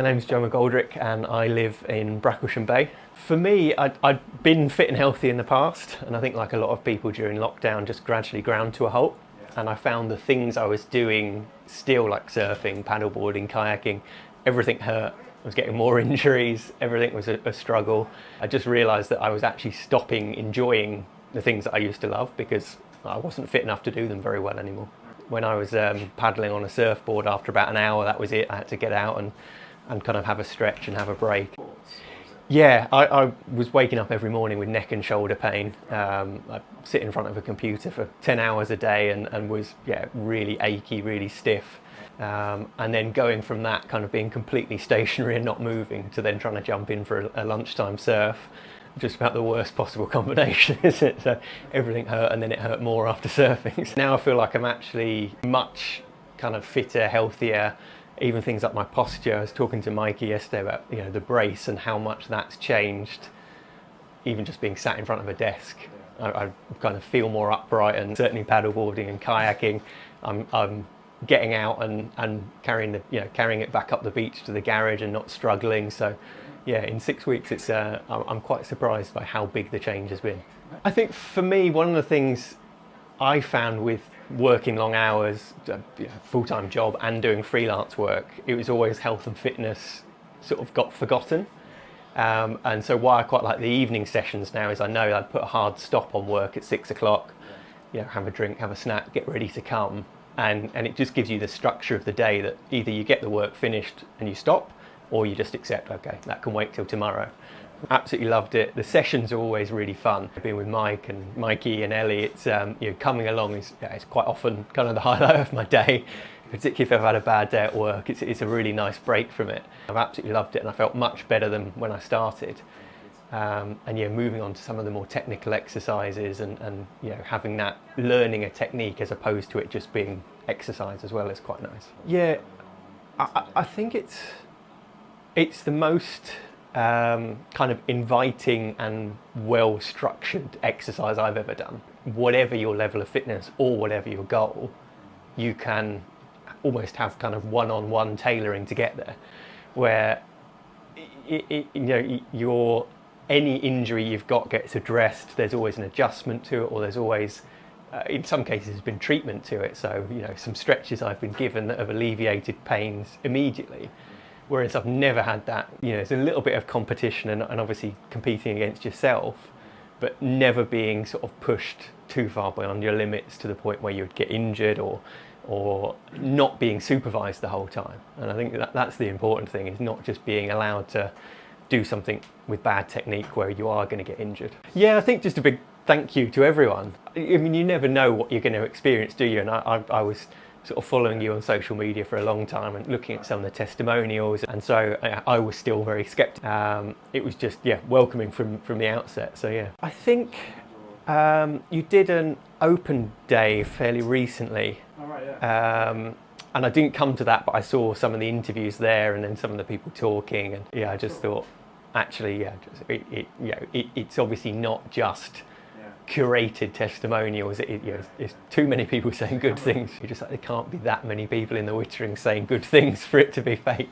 My name's Joe McGoldrick and I live in Bracklesham Bay. For me, I'd been fit and healthy in the past, and I think like a lot of people during lockdown just gradually ground to a halt. And I found the things I was doing still, like surfing, paddleboarding, kayaking, everything hurt. I was getting more injuries, everything was a struggle. I just realised that I was actually stopping enjoying the things that I used to love because I wasn't fit enough to do them very well anymore. When I was paddling on a surfboard, after about an hour, that was it. I had to get out and kind of have a stretch and have a break. Yeah, I was waking up every morning with neck and shoulder pain. I'd sit in front of a computer for 10 hours a day and was really achy, really stiff. And then going from that kind of being completely stationary and not moving to then trying to jump in for a lunchtime surf, just about the worst possible combination, isn't it? So everything hurt and then it hurt more after surfing. So now I feel like I'm actually much kind of fitter, healthier. Even things like my posture. I was talking to Mikey yesterday about the brace and how much that's changed. Even just being sat in front of a desk, I kind of feel more upright. And certainly paddleboarding and kayaking, I'm getting out and carrying it back up the beach to the garage and not struggling. So yeah, in 6 weeks it's I'm quite surprised by how big the change has been. I think for me, one of the things I found with working long hours, full-time job and doing freelance work, it was always health and fitness sort of got forgotten. And so why I quite like the evening sessions now is I know I'd put a hard stop on work at 6 o'clock, have a drink, have a snack, get ready to come. And it just gives you the structure of the day that either you get the work finished and you stop, or you just accept, okay, that can wait till tomorrow. Absolutely loved it. The sessions are always really fun. Being with Mikey and Ellie, it's coming along is it's quite often kind of the highlight of my day, particularly if I've had a bad day at work. It's a really nice break from it. I've absolutely loved it and I felt much better than when I started. Moving on to some of the more technical exercises and having that learning a technique as opposed to it just being exercise as well is quite nice. Yeah, I think it's the most kind of inviting and well-structured exercise I've ever done. Whatever your level of fitness or whatever your goal, you can almost have kind of one-on-one tailoring to get there, where any injury you've got gets addressed. There's always an adjustment to it, or there's always in some cases there's been treatment to it. So some stretches I've been given that have alleviated pains immediately. Whereas I've never had that, it's a little bit of competition and obviously competing against yourself, but never being sort of pushed too far beyond your limits to the point where you would get injured or not being supervised the whole time. And I think that's the important thing, is not just being allowed to do something with bad technique where you are going to get injured. Yeah, I think just a big thank you to everyone. I mean, you never know what you're going to experience, do you? And I was sort of following you on social media for a long time and looking at some of the testimonials, and so I was still very skeptical. It was just welcoming from the outset. So yeah, I think you did an open day fairly recently. Oh, right, yeah. And I didn't come to that, but I saw some of the interviews there and then some of the people talking, and I just thought actually it's obviously not just curated testimonials. It's too many people saying good things. You're just like, there can't be that many people in the Witterings saying good things for it to be fake.